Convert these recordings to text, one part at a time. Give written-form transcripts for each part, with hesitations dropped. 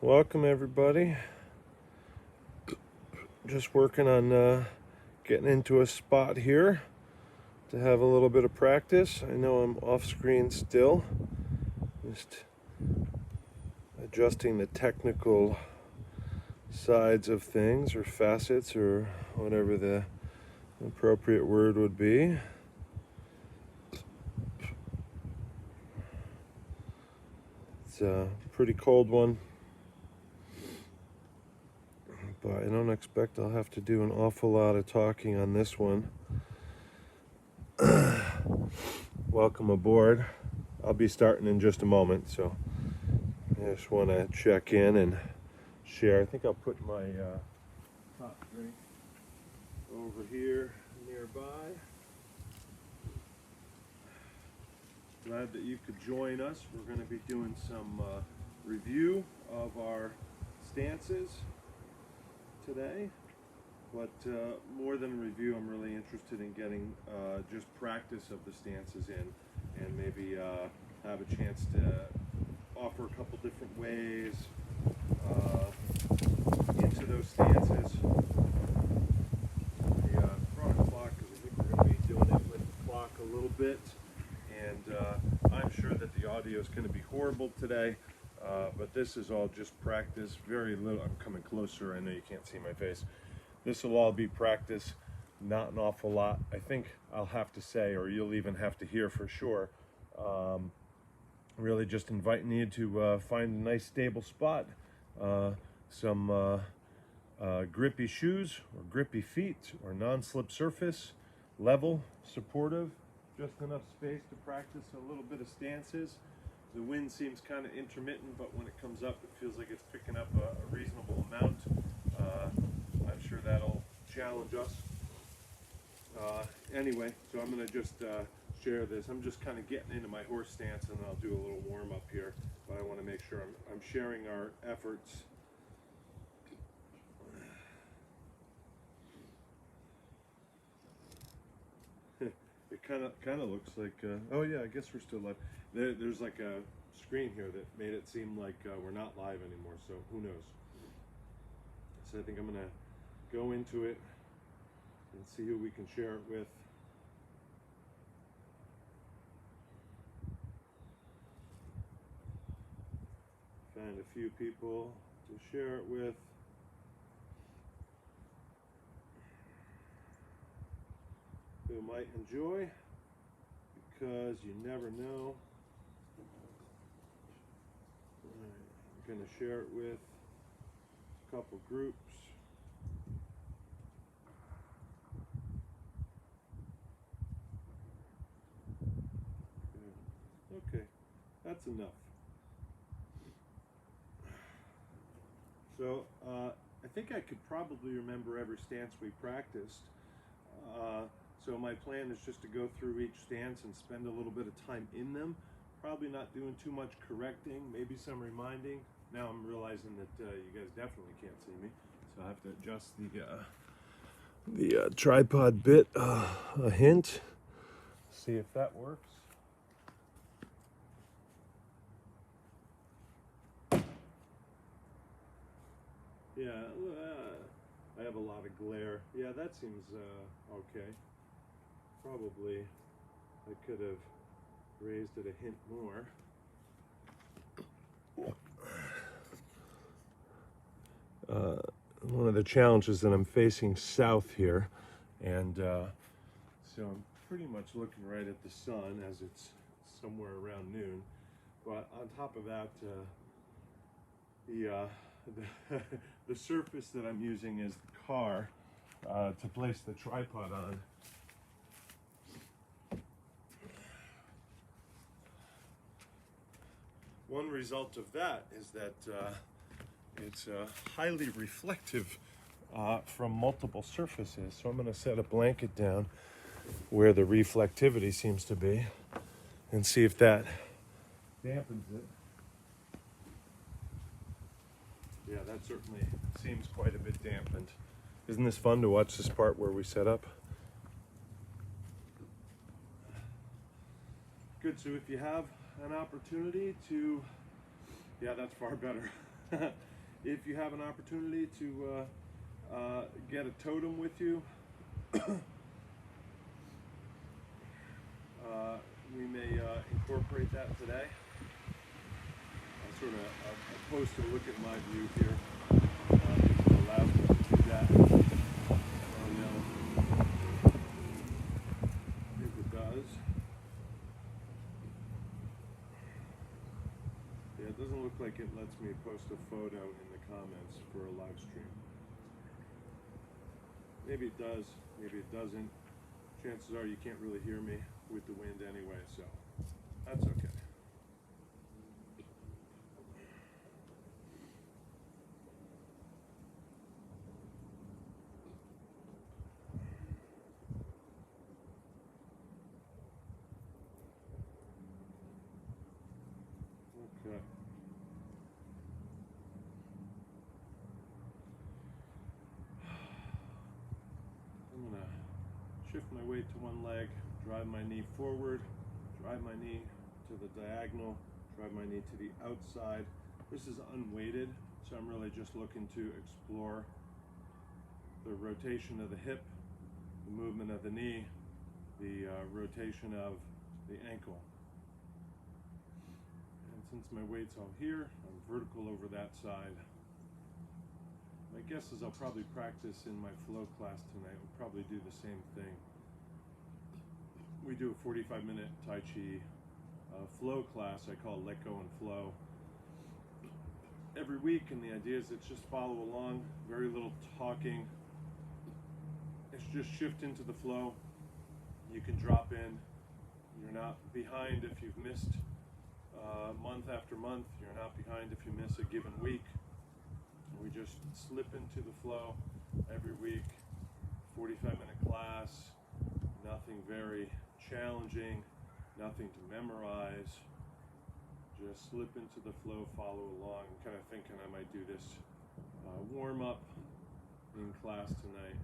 Welcome everybody. Just working on getting into a spot here to have a little bit of practice. I know I'm off screen still. Just adjusting the technical sides of things, or facets, or whatever the appropriate word would be. It's a pretty cold one, but I don't expect I'll have to do an awful lot of talking on this one. Welcome aboard. I'll be starting in just a moment, so I just want to check in and share. I think I'll put my hot drink over here nearby. Glad that you could join us. We're going to be doing some review of our stances today, but more than a review, I'm really interested in getting just practice of the stances in, and maybe have a chance to offer a couple different ways into those stances. The front clock, because I think we're going to be doing it with the clock a little bit, and I'm sure that the audio is going to be horrible today, but this is all just practice. Very little. I'm coming closer. I know you can't see my face. This will all be practice, not an awful lot. I think I'll have to say, or you'll even have to hear for sure, really just inviting you to find a nice stable spot, some grippy shoes or grippy feet or non-slip surface, level, supportive, just enough space to practice a little bit of stances. The wind seems kind of intermittent, but when it comes up, it feels like it's picking up a reasonable amount. I'm sure that'll challenge us. Anyway, so I'm going to just share this. I'm just kind of getting into my horse stance, and I'll do a little warm up here, but I want to make sure I'm sharing our efforts. It kind of looks like, oh yeah, I guess we're still live. There's like a screen here that made it seem like we're not live anymore, so who knows. So I think I'm going to go into it and see who we can share it with. Find a few people to share it with. Who might enjoy, because you never know. I'm going to share it with a couple groups. Okay, that's enough. So I think I could probably remember every stance we practiced. So my plan is just to go through each stance and spend a little bit of time in them. Probably not doing too much correcting, maybe some reminding. Now I'm realizing that you guys definitely can't see me, so I have to adjust the tripod bit a hint. See if that works. Yeah, I have a lot of glare. Yeah, that seems okay. Probably I could have raised it a hint more. One of the challenges that I'm facing south here, and so I'm pretty much looking right at the sun as it's somewhere around noon. But on top of that, the surface that I'm using is the car to place the tripod on. One result of that is that it's highly reflective from multiple surfaces. So I'm going to set a blanket down where the reflectivity seems to be and see if that dampens it. Yeah, that certainly seems quite a bit dampened. Isn't this fun to watch this part where we set up? Good, so if you have an opportunity to, yeah, that's far better. If you have an opportunity to get a totem with you, we may incorporate that today. I'll sort of post a look at my view here. If it allows me to do that. Oh no. If it does. Yeah, it doesn't look like it lets me post a photo in the comments for a live stream. Maybe it does, maybe it doesn't. Chances are you can't really hear me with the wind anyway, so that's okay. Okay. I'm gonna shift my weight to one leg, drive my knee forward, drive my knee to the diagonal, drive my knee to the outside. This is unweighted, so I'm really just looking to explore the rotation of the hip, the movement of the knee, the rotation of the ankle. And since my weight's all here, I'm vertical over that side. My guess is I'll probably practice in my flow class tonight. We'll probably do the same thing. We do a 45-minute Tai Chi flow class. I call it Let Go and Flow. Every week, and the idea is it's just follow along, very little talking. It's just shift into the flow. You can drop in. You're not behind if you've missed month after month. You're not behind if you miss a given week. We just slip into the flow every week. 45-minute class, nothing very challenging, nothing to memorize. Just slip into the flow, follow along. I'm kind of thinking I might do this warm-up in class tonight.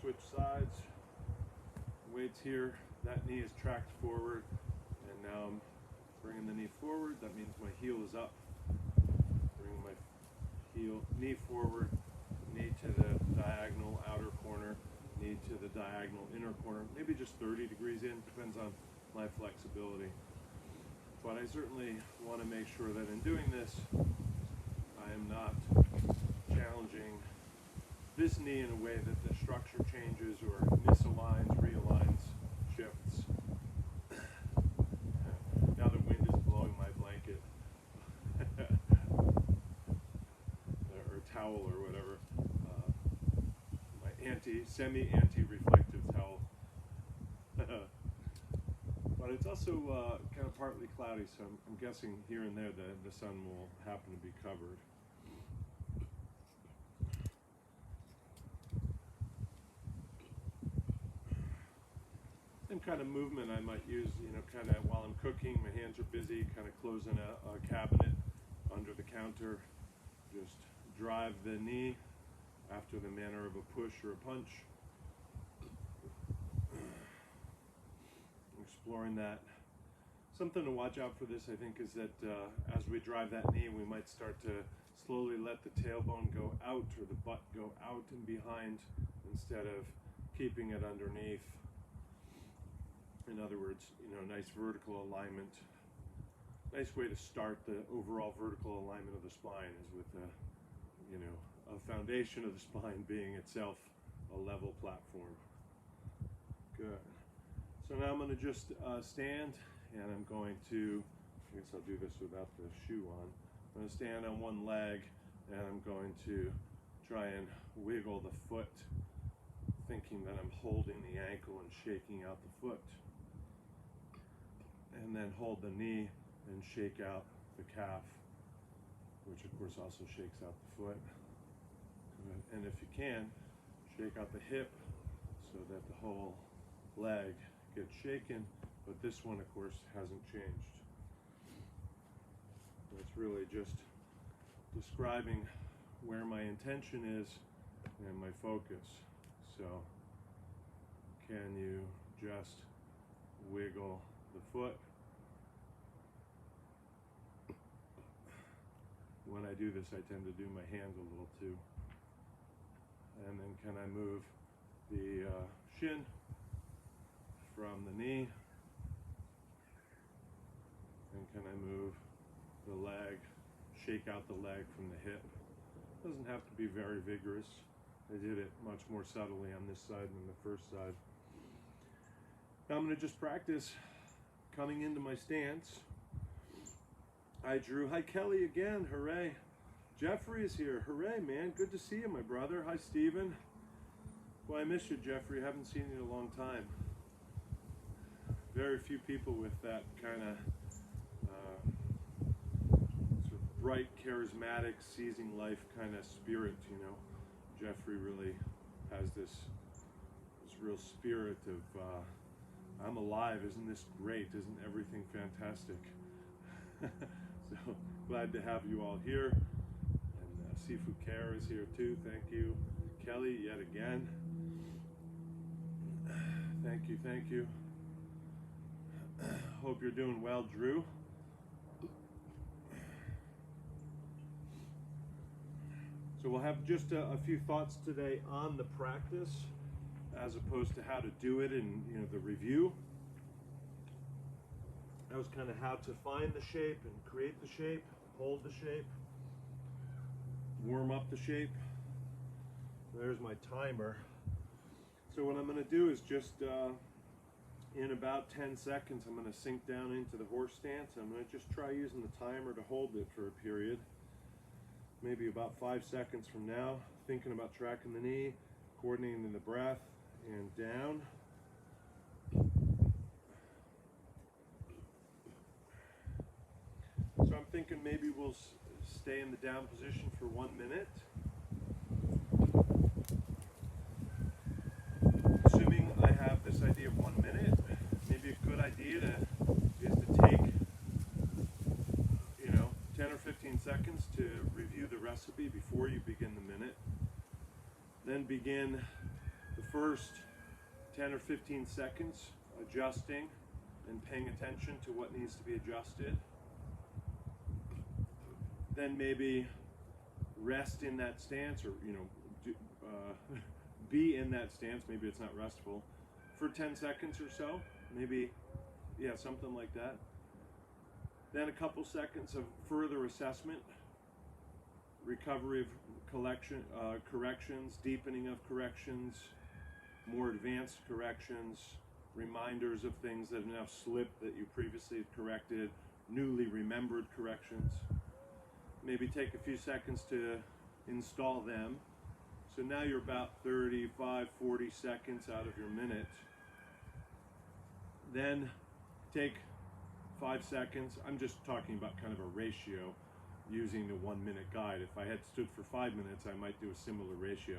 Switch sides, weights here, that knee is tracked forward, and now I'm bringing the knee forward. That means my heel is up. Bring my knee forward, knee to the diagonal outer corner, knee to the diagonal inner corner, maybe just 30 degrees in, depends on my flexibility. But I certainly want to make sure that in doing this, I am not challenging this knee in a way that the structure changes or misaligns, realigns, shifts. Now the wind is blowing my blanket or towel or whatever. My semi-anti-reflective towel. But it's also kind of partly cloudy, so I'm guessing here and there the sun will happen to be covered. Same kind of movement I might use, kind of while I'm cooking, my hands are busy, kind of closing a cabinet under the counter. Just drive the knee after the manner of a push or a punch. Exploring that. Something to watch out for this, I think, is that as we drive that knee, we might start to slowly let the tailbone go out or the butt go out and behind instead of keeping it underneath. In other words, nice vertical alignment. Nice way to start the overall vertical alignment of the spine is with a foundation of the spine being itself a level platform. Good. So now I'm going to just stand, and I'm going to, I guess I'll do this without the shoe on. I'm going to stand on one leg, and I'm going to try and wiggle the foot, thinking that I'm holding the ankle and shaking out the foot. And then hold the knee and shake out the calf, which of course also shakes out the foot. And if you can, shake out the hip so that the whole leg gets shaken, but this one, of course, hasn't changed. It's really just describing where my intention is and my focus. So, can you just wiggle the foot? When I do this, I tend to do my hand a little too. And then can I move the shin from the knee? And can I move the leg, shake out the leg from the hip? Doesn't have to be very vigorous. I did it much more subtly on this side than the first side. Now I'm going to just practice coming into my stance. Hi Drew. Hi Kelly again. Hooray. Jeffrey is here. Hooray, man. Good to see you, my brother. Hi Stephen. Well, I miss you, Jeffrey. Haven't seen you in a long time. Very few people with that kind of sort of bright, charismatic, seizing life kind of spirit, you know. Jeffrey really has this real spirit of I'm alive, isn't this great, isn't everything fantastic? So glad to have you all here. And Seafood Care is here too, thank you. Kelly, yet again. Thank you, thank you. Hope you're doing well, Drew. So we'll have just a few thoughts today on the practice as opposed to how to do it in the review. That was kind of how to find the shape and create the shape, hold the shape, warm up the shape. There's my timer. So what I'm going to do is just in about 10 seconds I'm going to sink down into the horse stance. I'm going to just try using the timer to hold it for a period. Maybe about 5 seconds from now, thinking about tracking the knee, coordinating the breath, and down. So I'm thinking maybe we'll stay in the down position for 1 minute. Assuming I have this idea of 1 minute, maybe a good idea is to take 10 or 15 seconds to review the recipe before you begin the minute. Then begin the first 10 or 15 seconds adjusting and paying attention to what needs to be adjusted. Then maybe rest in that stance, or be in that stance. Maybe it's not restful for 10 seconds or so. Maybe, something like that. Then a couple seconds of further assessment, recovery of corrections, deepening of corrections, more advanced corrections, reminders of things that have now slipped that you previously had corrected, newly remembered corrections. Maybe take a few seconds to install them. So now you're about 35, 40 seconds out of your minute. Then take 5 seconds. I'm just talking about kind of a ratio using the 1 minute guide. If I had stood for 5 minutes, I might do a similar ratio.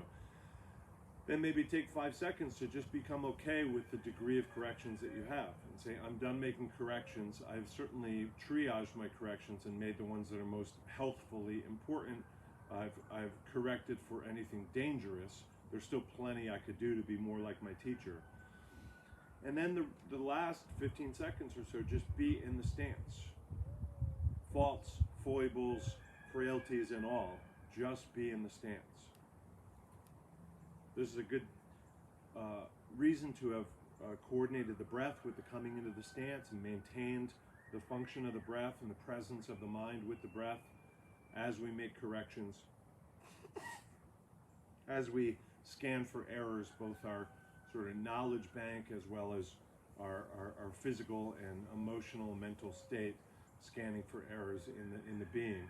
Then maybe take 5 seconds to just become okay with the degree of corrections that you have and say, I'm done making corrections. I've certainly triaged my corrections and made the ones that are most healthfully important. I've corrected for anything dangerous. There's still plenty I could do to be more like my teacher. And then the last 15 seconds or so, just be in the stance. Faults, foibles, frailties and all, just be in the stance. This is a good reason to have coordinated the breath with the coming into the stance and maintained the function of the breath and the presence of the mind with the breath as we make corrections, as we scan for errors, both our sort of knowledge bank as well as our physical and emotional and mental state, scanning for errors in the being.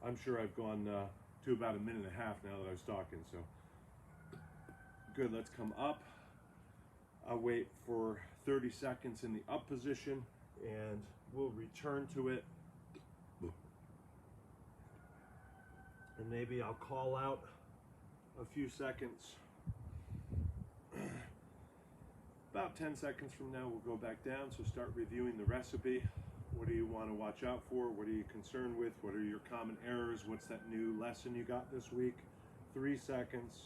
I'm sure I've gone to about 1.5 minutes now that I was talking, so good. Let's come up. I'll wait for 30 seconds in the up position and we'll return to it And maybe I'll call out a few seconds. About 10 seconds from now, we'll go back down. So start reviewing the recipe. What do you want to watch out for? What are you concerned with? What are your common errors? What's that new lesson you got this week? 3 seconds,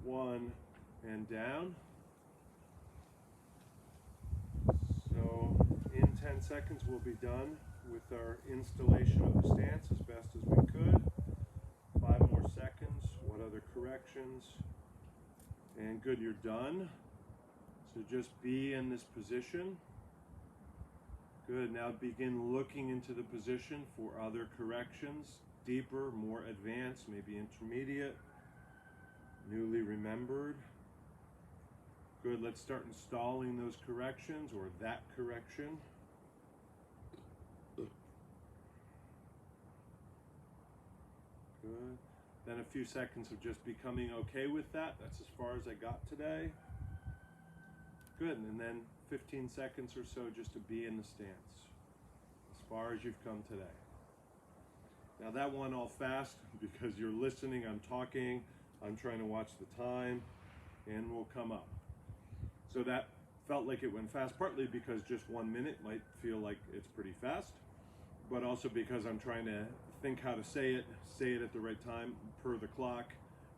1, and down. So in 10 seconds, we'll be done with our installation of the stance as best as we could. 5 more seconds. What other corrections? And good, you're done. So just be in this position. Good, now begin looking into the position for other corrections, deeper, more advanced, maybe intermediate, newly remembered. Good, let's start installing those corrections or that correction. Good. Then a few seconds of just becoming okay with that. That's as far as I got today. Good, and then 15 seconds or so just to be in the stance, as far as you've come today. Now that went all fast because you're listening, I'm talking, I'm trying to watch the time, and we'll come up. So that felt like it went fast, partly because just 1 minute might feel like it's pretty fast, but also because I'm trying to think how to say it at the right time per the clock.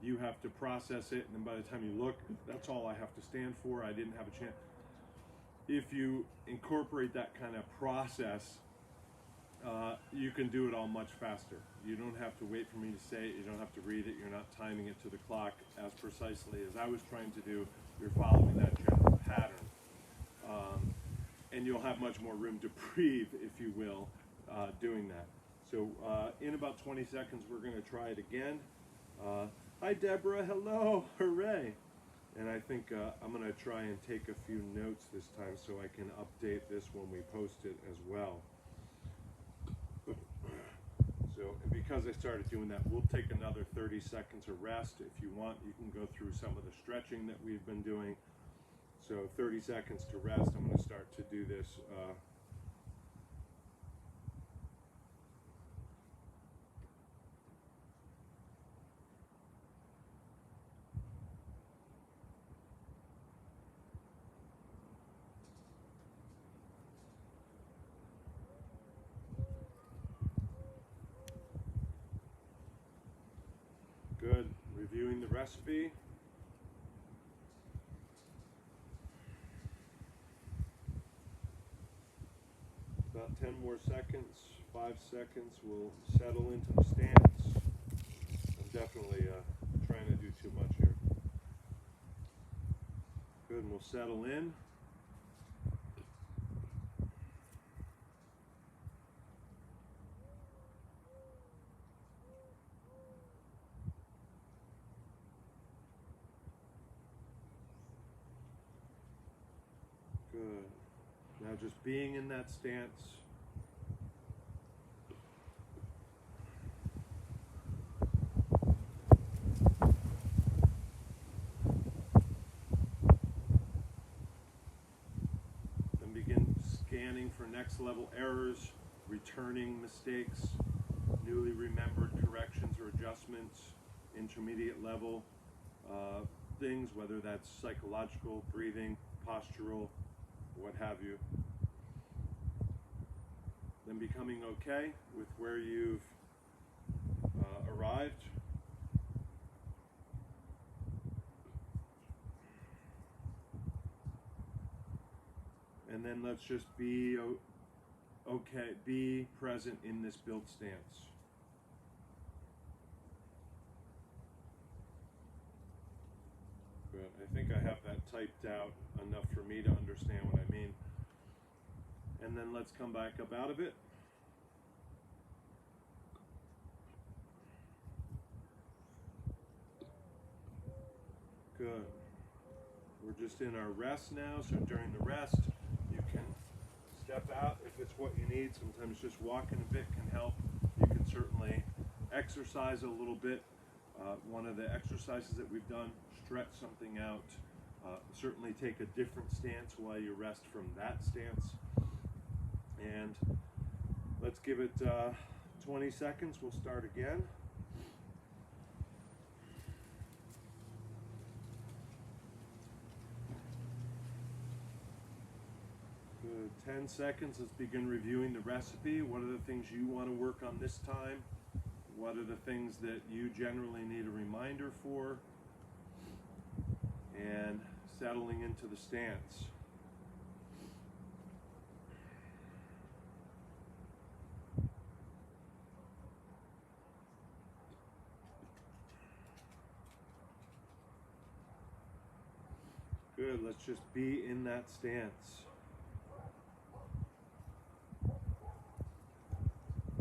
You have to process it, and then by the time you look, that's all I have to stand for. I didn't have a chance. If you incorporate that kind of process, you can do it all much faster. You don't have to wait for me to say it. You don't have to read it. You're not timing it to the clock as precisely as I was trying to do. You're following that general pattern. And you'll have much more room to breathe, if you will, doing that. So in about 20 seconds, we're going to try it again. Hi, Deborah. Hello. Hooray. And I think I'm going to try and take a few notes this time so I can update this when we post it as well. So because I started doing that, we'll take another 30 seconds of rest. If you want, you can go through some of the stretching that we've been doing. So 30 seconds to rest. I'm going to start to do this. Good. Reviewing the recipe. About 10 more seconds, 5 seconds, we'll settle into the stance. I'm definitely trying to do too much here. Good, and we'll settle in. Good. Now just being in that stance. Then begin scanning for next level errors, returning mistakes, newly remembered corrections or adjustments, intermediate level things, whether that's psychological, breathing, postural, what have you. Then becoming okay with where you've arrived. And then let's just be okay, be present in this built stance. Good. I think I have that typed out enough for me to understand what I mean. And then let's come back up out of it. Good. We're just in our rest now, so during the rest, you can step out if it's what you need. Sometimes just walking a bit can help. You can certainly exercise a little bit. One of the exercises that we've done, stretch something out. Certainly take a different stance while you rest from that stance. And let's give it 20 seconds. We'll start again. 10 seconds, let's begin reviewing the recipe. What are the things you want to work on this time? What are the things that you generally need a reminder for? And settling into the stance. Good, let's just be in that stance.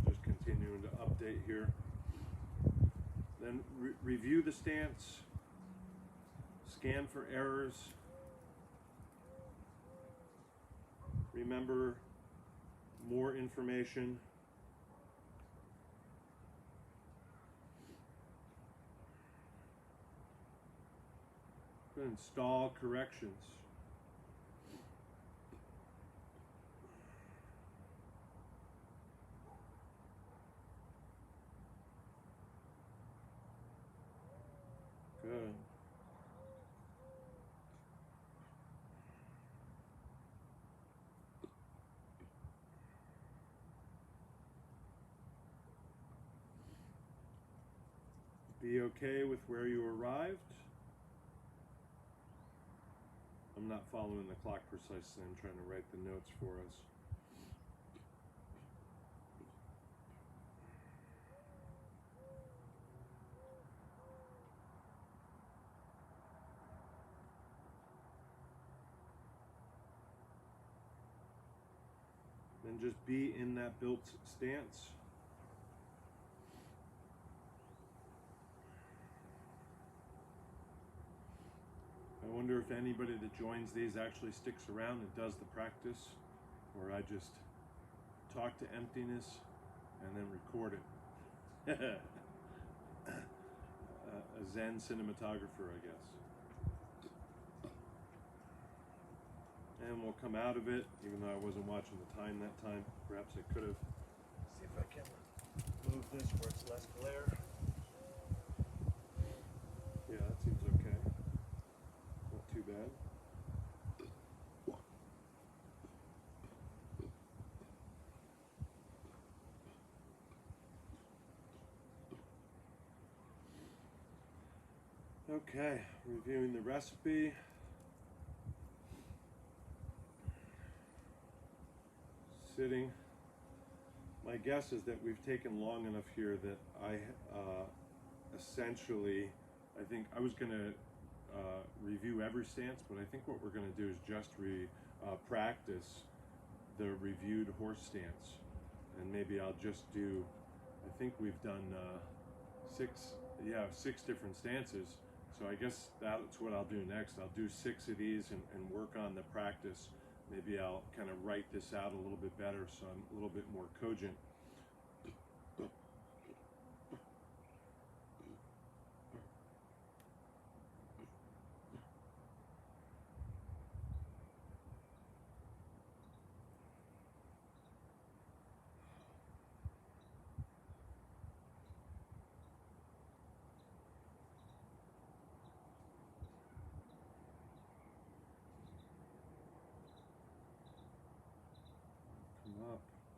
Just continuing to update here. Then review the stance, scan for errors, remember more information. Install corrections. Good. Be okay with where you arrived. I'm not following the clock precisely. I'm trying to write the notes for us. Then just be in that built stance. I wonder if anybody that joins these actually sticks around and does the practice, or I just talk to emptiness and then record it. A Zen cinematographer, I guess. And we'll come out of it, even though I wasn't watching the time that time. Perhaps I could have. See if I can move this where it's less glare. Yeah, that seems okay. Not too bad. Okay, reviewing the recipe. Sitting. My guess is that we've taken long enough here that I essentially, I think I was going to review every stance, but I think what we're going to do is just practice the reviewed horse stance, and maybe I'll just do, I think we've done six different stances, so I guess that's what I'll do next. I'll do 6 of these and work on the practice. Maybe I'll kind of write this out a little bit better so I'm a little bit more cogent.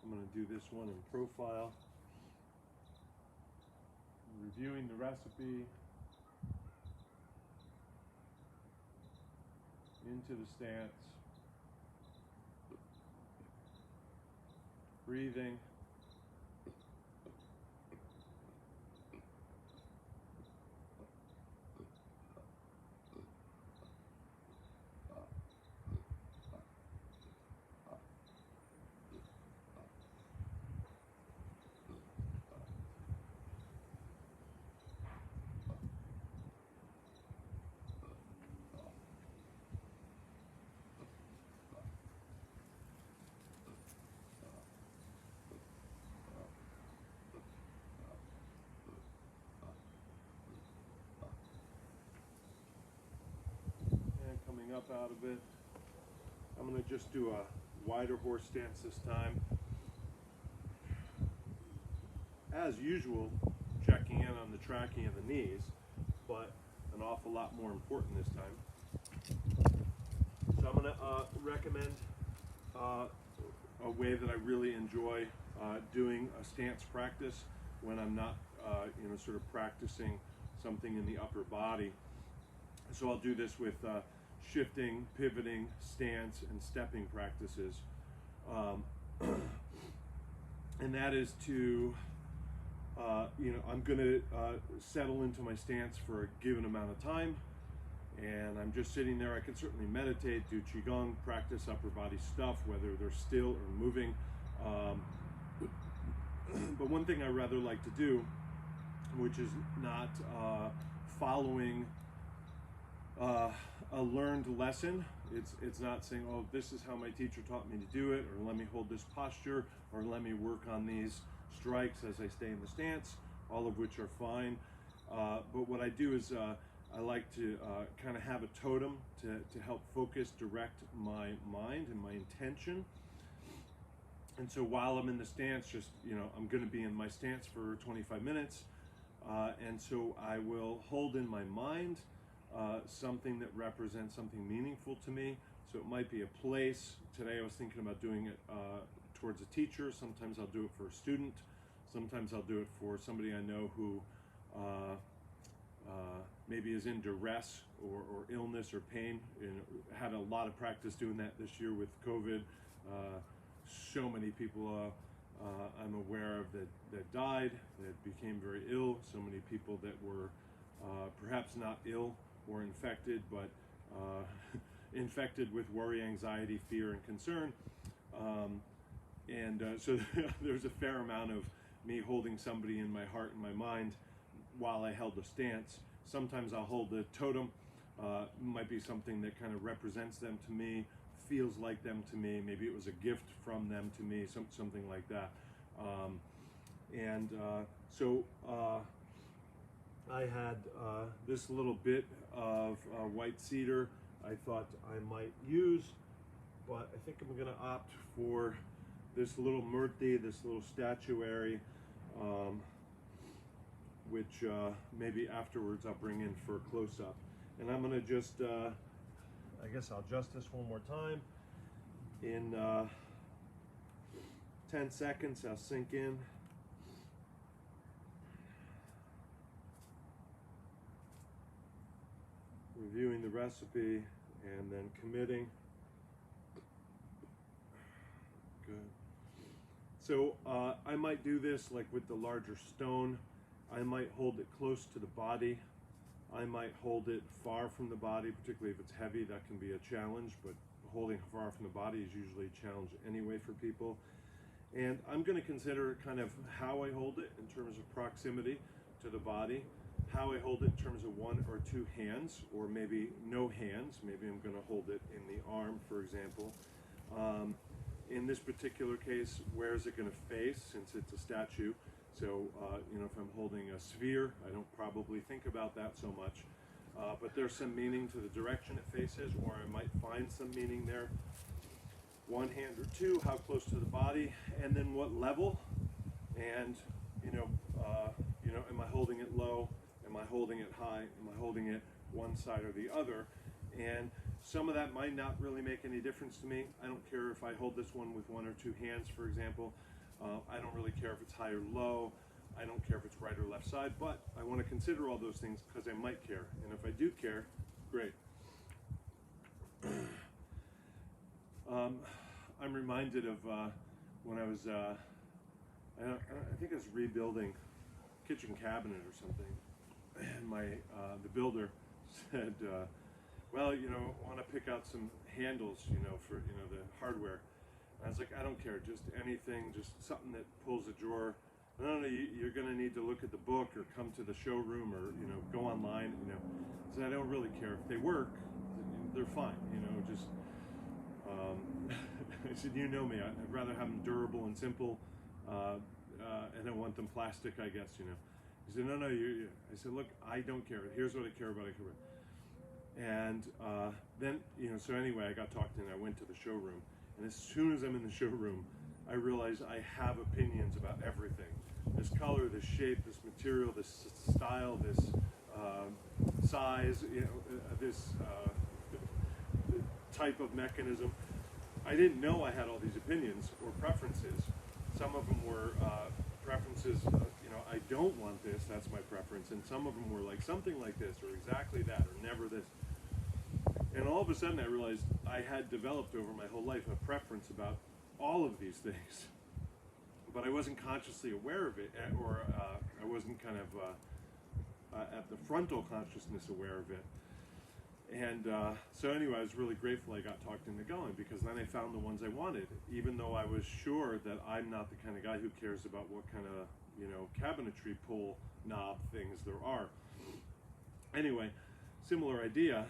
I'm going to do this one in profile. Reviewing the recipe. Into the stance. Breathing. Up out of it. I'm going to just do a wider horse stance this time. As usual, checking in on the tracking of the knees, but an awful lot more important this time. So I'm going to recommend a way that I really enjoy doing a stance practice when I'm not, sort of practicing something in the upper body. So I'll do this with shifting, pivoting, stance, and stepping practices. And that is to, I'm going to settle into my stance for a given amount of time. And I'm just sitting there. I can certainly meditate, do Qigong, practice upper body stuff, whether they're still or moving. But one thing I rather like to do, which is not following a learned lesson. It's not saying, oh, this is how my teacher taught me to do it, or let me hold this posture, or let me work on these strikes as I stay in the stance, all of which are fine. But what I do is I like to kind of have a totem to help focus, direct my mind and my intention. And so while I'm in the stance, just, I'm going to be in my stance for 25 minutes. And so I will hold in my mind something that represents something meaningful to me. So it might be a place. Today I was thinking about doing it towards a teacher. Sometimes I'll do it for a student. Sometimes I'll do it for somebody I know who maybe is in duress or illness or pain. Had a lot of practice doing that this year with COVID. So many people I'm aware of that died, that became very ill. So many people that were perhaps not ill or infected, but infected with worry, anxiety, fear, and concern. So there's a fair amount of me holding somebody in my heart and my mind while I held a stance. Sometimes I'll hold a totem. Might be something that kind of represents them to me, feels like them to me. Maybe it was a gift from them to me, something like that. So I had this little bit of white cedar I thought I might use, but I think I'm going to opt for this little murti, this little statuary, which maybe afterwards I'll bring in for a close-up. And I'm going to just, I guess I'll adjust this one more time. In 10 seconds, I'll sink in. Reviewing the recipe and then committing. Good. So I might do this like with the larger stone. I might hold it close to the body. I might hold it far from the body, particularly if it's heavy. That can be a challenge, but holding far from the body is usually a challenge anyway for people. And I'm going to consider kind of how I hold it in terms of proximity to the body, how I hold it in terms of one or two hands, or maybe no hands. Maybe I'm going to hold it in the arm, for example. In this particular case, where is it going to face, since it's a statue? So, if I'm holding a sphere, I don't probably think about that so much. But there's some meaning to the direction it faces, or I might find some meaning there. One hand or two, how close to the body, and then what level, and am I holding it low? Am I holding it high? Am I holding it one side or the other? And some of that might not really make any difference to me. I don't care if I hold this one with one or two hands, for example. I don't really care if it's high or low. I don't care if it's right or left side, but I want to consider all those things because I might care. And if I do care, great. I'm reminded of when I was, I think I was rebuilding a kitchen cabinet or something. And the builder said, well, want to pick out some handles, for, the hardware. And I was like, I don't care, just anything, just something that pulls a drawer. No, you're going to need to look at the book or come to the showroom or, go online, So I don't really care. If they work, they're fine, just, I said, you know me, I'd rather have them durable and simple, and I want them plastic, I guess, He said, no, I said, look, I don't care. Here's what I care about. And then, so anyway, I got talked in. I went to the showroom. And as soon as I'm in the showroom, I realize I have opinions about everything. This color, this shape, this material, this style, this size, this type of mechanism. I didn't know I had all these opinions or preferences. Some of them were preferences, you know, I don't want this, that's my preference, and some of them were like something like this, or exactly that, or never this. And all of a sudden I realized I had developed over my whole life a preference about all of these things, but I wasn't consciously aware of it, or I wasn't kind of at the frontal consciousness aware of it. And so anyway, I was really grateful I got talked into going, because then I found the ones I wanted, even though I was sure that I'm not the kind of guy who cares about what kind of, you know, cabinetry pull knob things there are. Anyway, similar idea.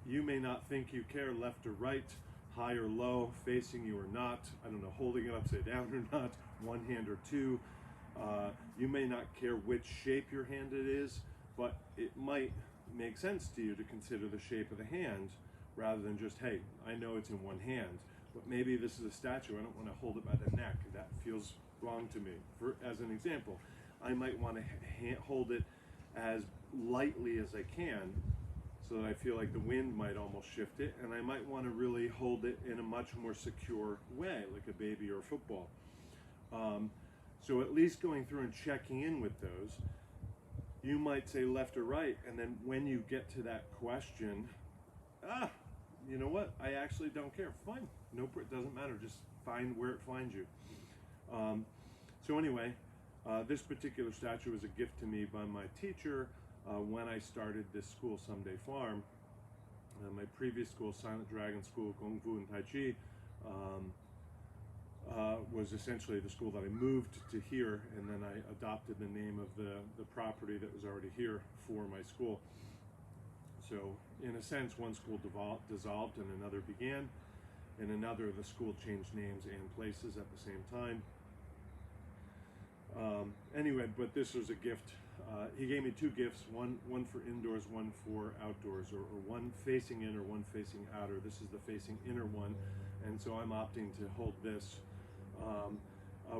You may not think you care left or right, high or low, facing you or not, I don't know, holding it upside down or not, one hand or two. You may not care which shape your hand it is, but it might make sense to you to consider the shape of the hand rather than just, hey, I know it's in one hand, but maybe this is a statue, I don't want to hold it by the neck, that feels wrong to me. As an example, I might want to hold it as lightly as I can so that I feel like the wind might almost shift it, and I might want to really hold it in a much more secure way, like a baby or a football. So at least going through and checking in with those, you might say left or right, and then when you get to that question, you know what, I actually don't care. Fine, no, it doesn't matter, just find where it finds you. So anyway, this particular statue was a gift to me by my teacher when I started this school, Someday Farm. My previous school, Silent Dragon School, Kung Fu and Tai Chi, was essentially the school that I moved to here, and then I adopted the name of the property that was already here for my school. So in a sense, one school dissolved and another began. In another, the school changed names and places at the same time. Anyway, but this was a gift. He gave me two gifts, one for indoors, one for outdoors, or one facing in or one facing outer. This is the facing inner one, and so I'm opting to hold this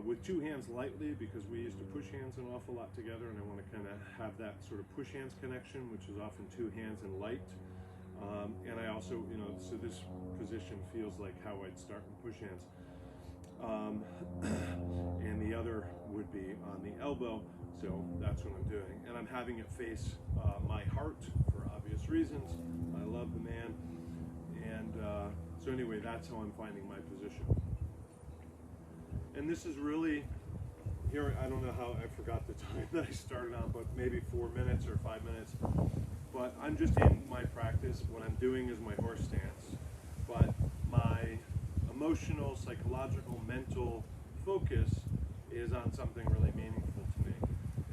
with two hands lightly, because we used to push hands an awful lot together, and I want to kind of have that sort of push hands connection, which is often two hands and light. And I also, you know, so this position feels like how I'd start in push hands. And the other would be on the elbow, so that's what I'm doing. And I'm having it face my heart for obvious reasons. I love the man. And so anyway, that's how I'm finding my position. And this is really, here, I don't know how, I forgot the time that I started on, but maybe 4 minutes or 5 minutes. But I'm just in my practice. What I'm doing is my horse stance. But my emotional, psychological, mental focus is on something really meaningful to me.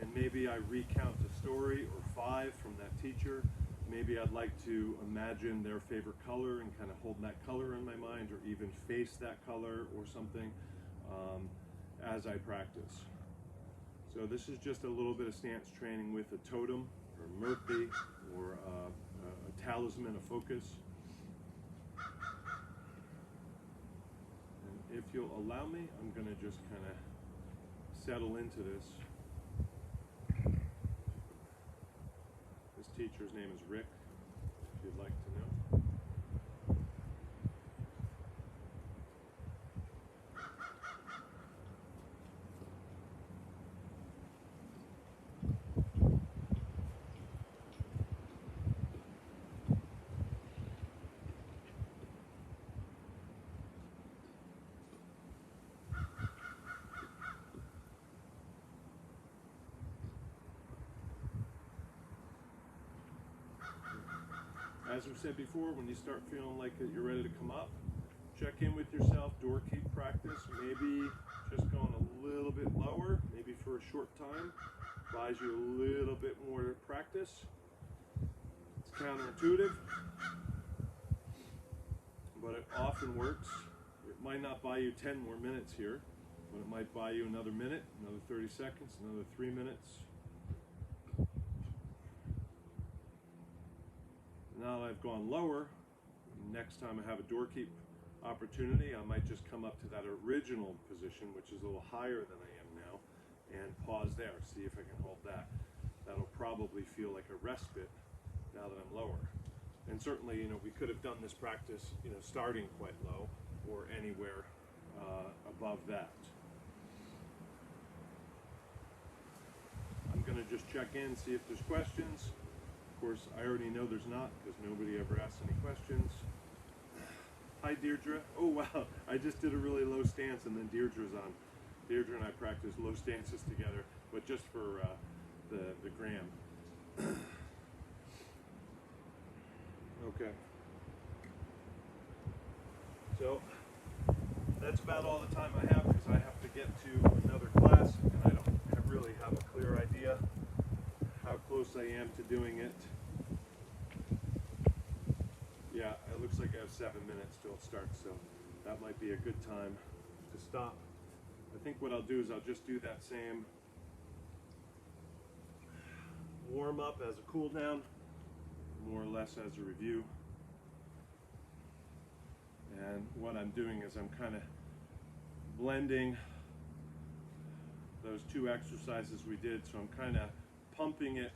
And maybe I recount a story or 5 from that teacher. Maybe I'd like to imagine their favorite color and kind of hold that color in my mind, or even face that color or something as I practice. So this is just a little bit of stance training with a totem, or murphy, or a talisman, a focus. And if you'll allow me, I'm going to just kind of settle into this. This teacher's name is Rick, if you'd like to know. As we said before, when you start feeling like you're ready to come up, check in with yourself, Doorkeep practice, maybe just going a little bit lower, maybe for a short time, buys you a little bit more practice. It's counterintuitive, but it often works. It might not buy you 10 more minutes here, but it might buy you another minute, another 30 seconds, another 3 minutes. Now that I've gone lower, next time I have a Doorkeep opportunity, I might just come up to that original position, which is a little higher than I am now, and pause there, see if I can hold that. That'll probably feel like a respite now that I'm lower. And certainly, you know, we could have done this practice, you know, starting quite low, or anywhere above that. I'm going to just check in, see if there's questions. Of course, I already know there's not because nobody ever asks any questions. Hi Deirdre. Oh wow, I just did a really low stance and then Deirdre's on. Deirdre and I practice low stances together, but just for the gram. Okay. So that's about all the time I have because I have to get to another class and I don't really have a clear idea how close I am to doing it. Yeah, it looks like I have 7 minutes till it starts, so that might be a good time to stop. I think what I'll do is I'll just do that same warm up as a cool down, more or less as a review. And what I'm doing is I'm kind of blending those two exercises we did, so I'm kind of pumping it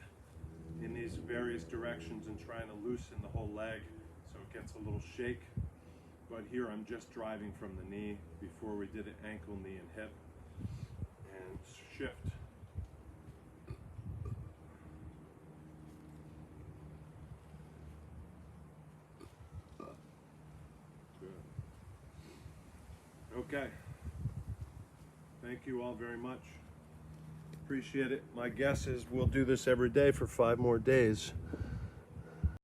in these various directions and trying to loosen the whole leg so it gets a little shake. But here I'm just driving from the knee. Before we did it ankle, knee, and hip, and shift. Okay. Thank you all very much. Appreciate it. My guess is we'll do this every day for 5 more days.